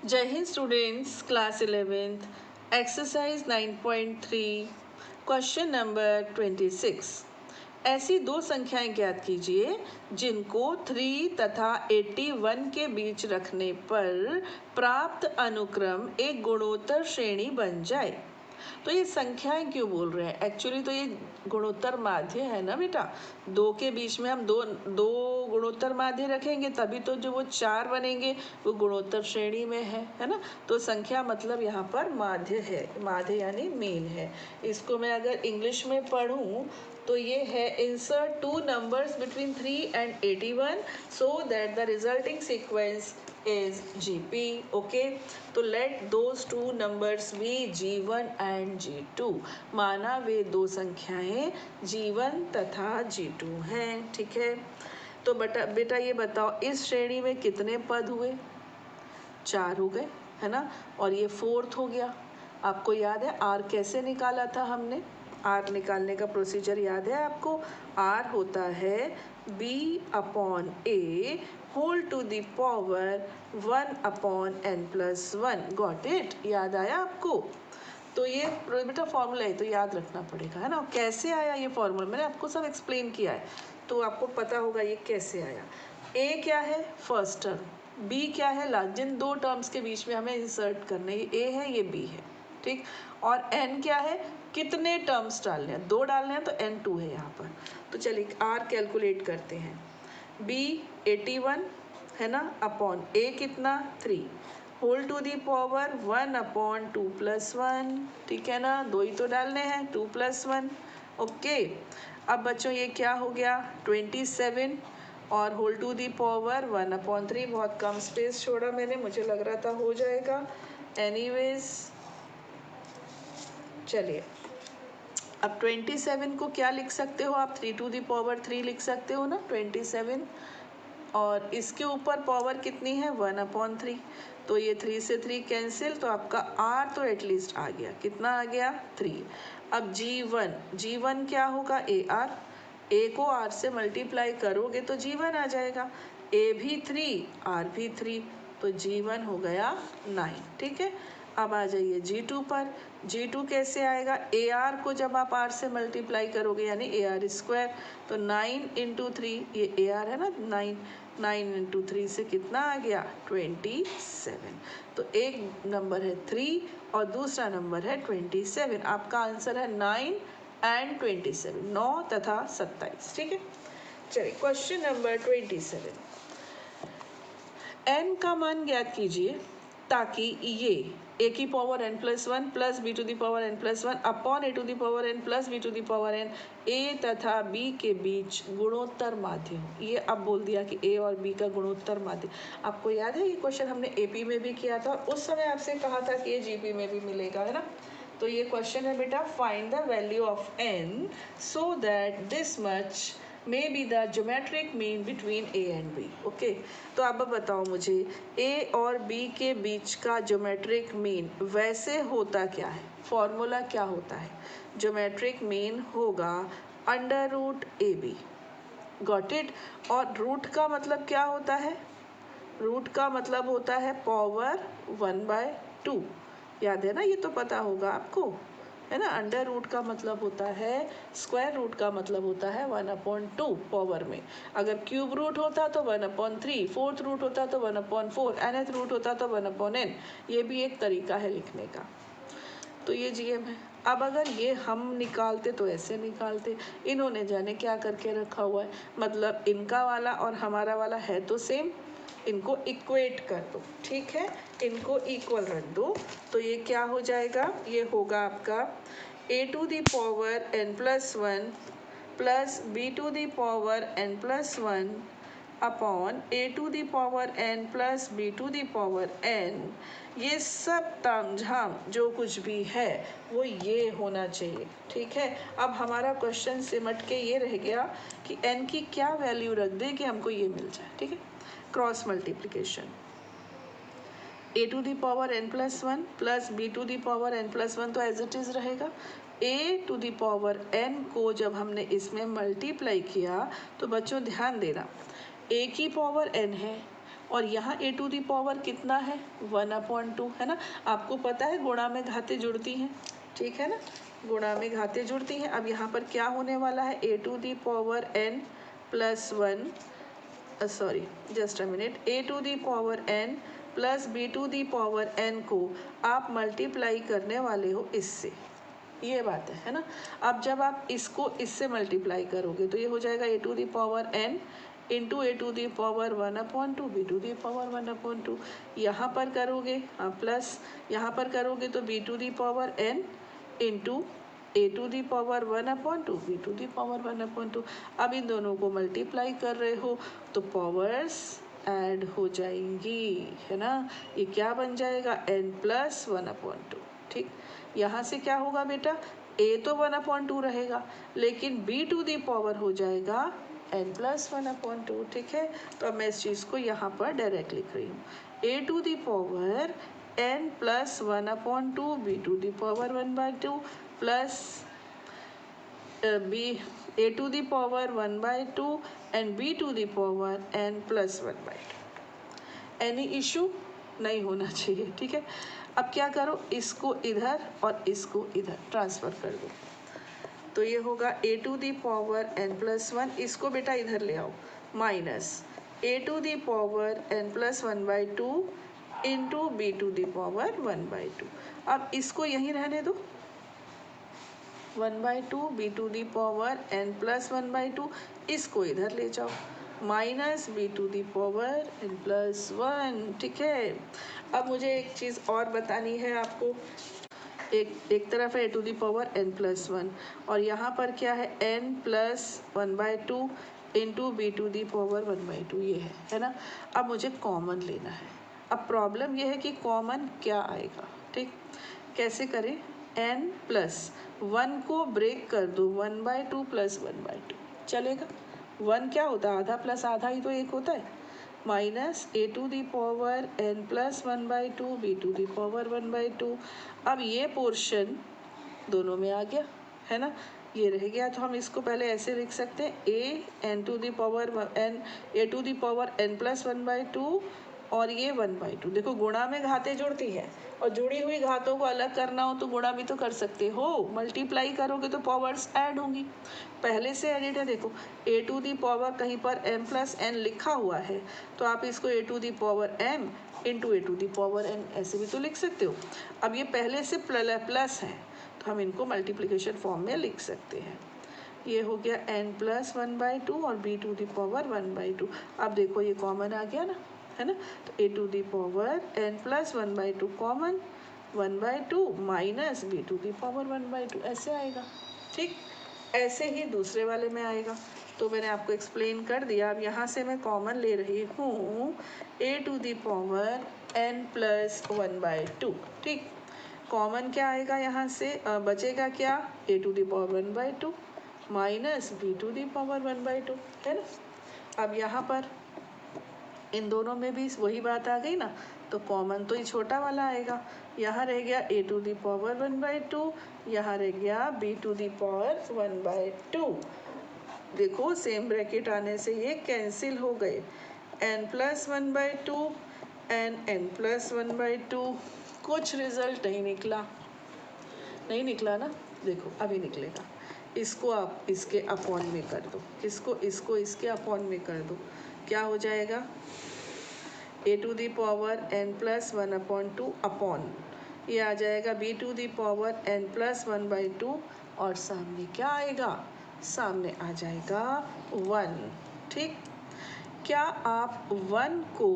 जय Hind students, class 11th exercise 9.3 question number 26। ऐसी दो संख्याएं ज्ञात कीजिए जिनको 3 तथा 81 के बीच रखने पर प्राप्त अनुक्रम एक गुणोत्तर श्रेणी बन जाए। तो ये संख्याएं क्यों बोल रहे हैं? एक्चुअली तो ये गुणोत्तर माध्य है ना बेटा। दो के बीच में हम दो दो गुणोत्तर माध्य रखेंगे तभी तो जो वो चार बनेंगे वो गुणोत्तर श्रेणी में है ना। तो संख्या मतलब यहाँ पर माध्य है, माध्य यानी मीन है। इसको मैं अगर इंग्लिश में पढ़ूँ तो ये है insert two numbers between 3 and 81 so that the resulting sequence is GP. Okay, तो let those two numbers be G1 and G2। माना वे दो संख्याएं G1 तथा G2 हैं। ठीक है, तो बेटा ये बताओ इस श्रेणी में कितने पद हुए? 4 हो गए, है ना। और ये फोर्थ हो गया। आपको याद है आर कैसे निकाला था हमने? आर निकालने का प्रोसीजर याद है आपको? आर होता है B/A whole to the power 1/n+1। Got it? याद आया आपको? तो ये बेटा फॉर्मूला है तो याद रखना पड़ेगा, है ना। कैसे आया ये फॉर्मूला मैंने आपको सब एक्सप्लेन किया है तो आपको पता होगा ये कैसे आया। ए क्या है? First term. बी क्या है? लास्ट। जिन दो टर्म्स के बीच में हमें इंसर्ट करना है, ये ए है ये बी है, ठीक। और एन क्या है? कितने टर्म्स डालने हैं? 2 डालने हैं तो n2 है यहाँ पर। तो चलिए आर कैलकुलेट करते हैं। बी 81 है ना, अपॉन ए कितना? 3 होल टू दी पावर 1/2+1। ठीक है ना, 2 ही तो डालने हैं, 2+1। ओके, अब बच्चों ये क्या हो गया? 27 और होल टू दी पावर 1/3। बहुत कम स्पेस छोड़ा मैंने, मुझे लग रहा था हो जाएगा। एनीवेज चलिए, अब 27 को क्या लिख सकते हो आप? 3 लिख सकते हो ना 27। और इसके ऊपर पावर कितनी है? 1/3। तो ये 3 से 3 कैंसिल, तो आपका r तो एटलीस्ट आ गया। कितना आ गया? 3। अब G1 क्या होगा? AR। a को r से मल्टीप्लाई करोगे तो G1 आ जाएगा। a भी 3, r भी 3, तो G1 हो गया 9। ठीक है, अब आ जाइए G2 पर। G2 कैसे आएगा? AR को जब आप R से मल्टीप्लाई करोगे यानी AR², तो 9 × 3, ये AR है ना, 9 × 3 से कितना आ गया? 27। तो एक नंबर है 3 और दूसरा नंबर है 27। आपका आंसर है 9 and 27, 9 तथा 27। ठीक है, चलिए क्वेश्चन नंबर 27। n का मान ज्ञात कीजिए ताकि ये a की power n+1 plus b to the power n+1 upon a to the power n plus b to the power n a तथा b के बीच गुणोत्तर माध्य हो। ये अब बोल दिया कि a और b का गुणोत्तर माध्य। आपको याद है ये क्वेश्चन हमने AP में भी किया था, उस समय आपसे कहा था कि ये GP में भी मिलेगा, है ना। तो ये क्वेश्चन है बेटा, find the value of n so that this much may be the geometric mean between a and b। Okay, तो अब बताओ मुझे a और b के बीच का ज्योमेट्रिक मीन वैसे होता क्या है? फॉर्मूला क्या होता है? ज्योमेट्रिक मीन होगा √AB। Got it? और रूट का मतलब क्या होता है? रूट का मतलब होता है पावर 1/2। याद है ना, ये तो पता होगा आपको, है ना। अंडर रूट का मतलब होता है, स्क्वायर रूट का मतलब होता है 1/2 पावर में। अगर क्यूब रूट होता तो 1/3, फोर्थ रूट होता तो 1/4, nth रूट होता तो 1/n। ये भी एक तरीका है लिखने का। तो ये GM है। अब अगर ये हम निकालते तो ऐसे निकालते, इन्होंने जाने क्या करके रखा हुआ है। मतलब इनका वाला और हमारा वाला है तो सेम, इनको इक्वेट कर दो। ठीक है, इनको इक्वल रख दो तो ये क्या हो जाएगा? ये होगा आपका a to the power n+1 plus b to the power n+1 upon a to the power n plus b to the power n। ये सब तामझाम जो कुछ भी है वो ये होना चाहिए। ठीक है, अब हमारा क्वेश्चन सिमट के ये रह गया कि n की क्या वैल्यू रख दे कि हमको ये मिल जाए। ठीक है, cross multiplication, a to the power n+1 plus b to the power n+1 तो एज इट इज़ रहेगा। a to the power n को जब हमने इसमें मल्टीप्लाई किया तो बच्चों ध्यान देना, a की पावर n है और यहाँ ए टू दी पावर कितना है 1/2 है ना। आपको पता है गुणा में घातें जुड़ती हैं, ठीक है ना, गुणा में घातें जुड़ती हैं। अब यहाँ पर क्या होने वाला है A to the power n plus 1 sorry just a minute, A to the power n plus B to the power n को आप मल्टीप्लाई करने वाले हो इससे, ये बात है ना। अब जब आप इसको इससे मल्टीप्लाई करोगे तो ये हो जाएगा ए to the power n into A to the power 1/2 B to the power 1/2। यहाँ पर करोगे हाँ प्लस, यहाँ पर करोगे तो b to the power n into A to the power 1/2 B to the power 1/2। अब इन दोनों को मल्टीप्लाई कर रहे हो तो पावर्स ऐड हो जाएंगी, है ना। ये क्या बन जाएगा n प्लस 1/2, ठीक। यहाँ से क्या होगा बेटा, a तो 1/2 रहेगा लेकिन b टू दी पावर हो जाएगा n प्लस 1/2, ठीक है। तो अब मैं इस चीज़ को यहाँ पर डायरेक्ट लिख रही हूँ, a to the power n plus 1/2 b to the power 1/2 plus b a to the power 1/2 and b to the power n plus 1/2। Any issue नहीं होना चाहिए, ठीक है। अब क्या करो, इसको इधर और इसको इधर ट्रांसफ़र कर दो, तो ये होगा A to the power n plus 1, इसको बेटा इधर ले आओ, minus A to the power n plus 1/2 into B to the power 1/2। अब इसको यहीं रहने दो, 1/2 B to the power n plus 1/2, इसको इधर ले जाओ, minus B to the power n plus 1, ठीक है। अब मुझे एक चीज़ और बतानी है आपको, एक तरफ है A to the power n plus 1 और यहाँ पर क्या है n plus 1/2 into B to the power 1/2, ये है ना। अब मुझे कॉमन लेना है। अब प्रॉब्लम ये है कि कॉमन क्या आएगा, ठीक। कैसे करें, n प्लस 1 को ब्रेक कर दो, 1/2 प्लस 1/2 चलेगा। 1 क्या होता है, आधा प्लस आधा ही तो 1 होता है, minus A to the power n plus 1/2 B to the power 1/2। अब ये पोर्शन दोनों में आ गया, है ना, ये रह गया। तो हम इसको पहले ऐसे लिख सकते हैं, a n to the power n a to the power n plus 1/2 और ये 1/2। देखो गुणा में घातें जुड़ती हैं और जुड़ी हुई घातों को अलग करना हो तो गुणा भी तो कर सकते हो, मल्टीप्लाई करोगे तो पावर्स ऐड होंगी, पहले से एडिट है। देखो ए टू दी पावर कहीं पर m प्लस n लिखा हुआ है तो आप इसको a to the power m into A to the power n ऐसे भी तो लिख सकते हो। अब ये पहले से प्लस है तो हम इनको मल्टीप्लिकेशन फॉर्म में लिख सकते हैं। ये हो गया n प्लस 1/2 और b टू दी पावर 1/2। अब देखो ये कॉमन आ गया ना, है ना, तो a to the power n plus 1/2 common, 1/2 minus B to the power 1/2 ऐसे आएगा, ठीक। ऐसे ही दूसरे वाले में आएगा, तो मैंने आपको एक्सप्लेन कर दिया। अब यहाँ से मैं कॉमन ले रही हूँ a to the power n plus 1/2, ठीक। कॉमन क्या आएगा यहाँ से, बचेगा क्या, a to the power 1/2 minus B to the power 1/2, है ना। अब यहाँ पर इन दोनों में भी वही बात आ गई ना, तो कॉमन तो ये छोटा वाला आएगा, यहाँ रह गया ए टू दी पावर 1/2, यहाँ रह गया बी टू दी पावर 1/2। देखो सेम ब्रैकेट आने से ये कैंसिल हो गए, n प्लस 1/2 n प्लस 1/2। कुछ रिजल्ट नहीं निकला, नहीं निकला ना, देखो अभी निकलेगा। इसको आप इसके अपॉन में कर दो, इसको इसके अपॉन में कर दो, क्या हो जाएगा, ए to the power n plus 1/2 upon ये आ जाएगा b to the power n plus 1/2 और सामने क्या आएगा, सामने आ जाएगा 1, ठीक। क्या आप 1 को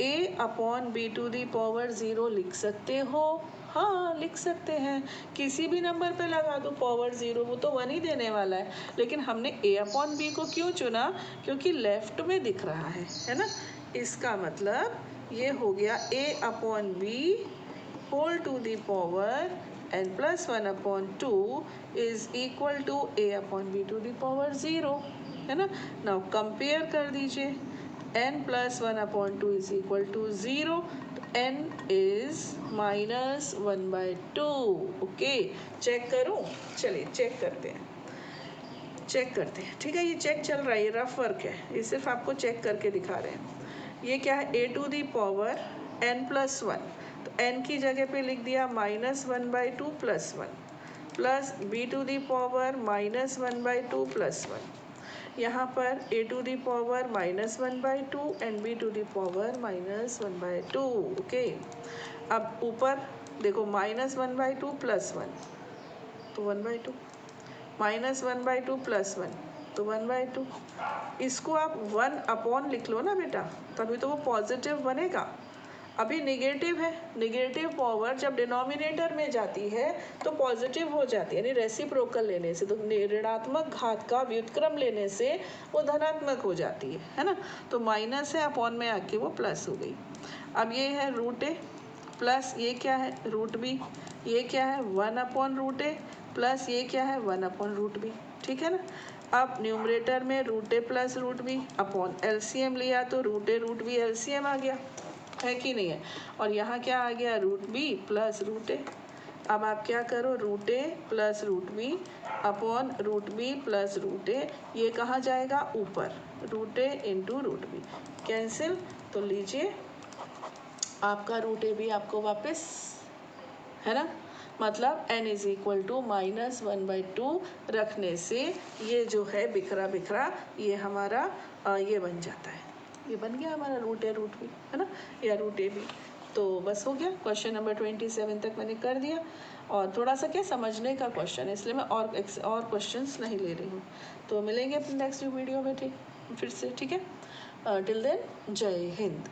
a upon b to the power 0 लिख सकते हो, हाँ लिख सकते हैं, किसी भी नंबर पे लगा दो पावर 0, वो तो 1 ही देने वाला है। लेकिन हमने a अपॉन बी को क्यों चुना, क्योंकि लेफ्ट में दिख रहा है ना। इसका मतलब ये हो गया a upon b whole to the power n plus 1/2 is equal to a upon b to the power 0, है ना। नाउ कंपेयर कर दीजिए, n plus 1/2 is equal to 0, n is minus 1/2। Okay, check करूं, चलिए चेक करते हैं, ठीक है। ये चेक चल रहा है, ये रफ वर्क है, ये सिर्फ आपको चेक करके दिखा रहे हैं। ये क्या है, a to the power n plus one, तो n की जगह पे लिख दिया -1/2 plus one, plus b to the power -1/2 plus one, यहाँ पर a to the power -1/2 and b to the power -1/2। Okay, अब ऊपर देखो -1/2 प्लस वन तो 1/2, -1/2 प्लस वन तो 1/2, इसको आप 1 लिख लो ना बेटा, तभी तो वो पॉजिटिव बनेगा। अभी निगेटिव है, निगेटिव पावर जब डिनोमिनेटर में जाती है तो पॉजिटिव हो जाती है, यानी रेसिप्रोकल लेने से, तो ऋणात्मक घात का व्युत्क्रम लेने से वो धनात्मक हो जाती है ना। तो माइनस है, अपॉन में आके वो प्लस हो गई। अब ये है √a प्लस ये क्या है √b, ये क्या है 1/√a प्लस ये क्या है 1/√b, ठीक है ना। अब न्यूमरेटर में √a plus √b upon LCM लिया तो √a√b एलसीएम आ गया, है कि नहीं है। और यहाँ क्या आ गया √b प्लस √a। अब आप क्या करो, √a plus √b upon √b plus √a, ये कहाँ जाएगा ऊपर, √a इंटू √b कैंसिल, तो लीजिए आपका √a भी आपको वापस, है ना। मतलब n इज इक्वल टू -1/2 रखने से ये जो है बिखरा बिखरा ये हमारा ये बन जाता है, ये बन गया हमारा √a√b, है ना, या √a भी। तो बस हो गया, क्वेश्चन नंबर 27 तक मैंने कर दिया। और थोड़ा सा क्या समझने का क्वेश्चन है, इसलिए मैं और क्वेश्चंस नहीं ले रही हूँ। तो मिलेंगे अपने नेक्स्ट वीडियो में, ठीक फिर से, ठीक है। टिल देन जय हिंद।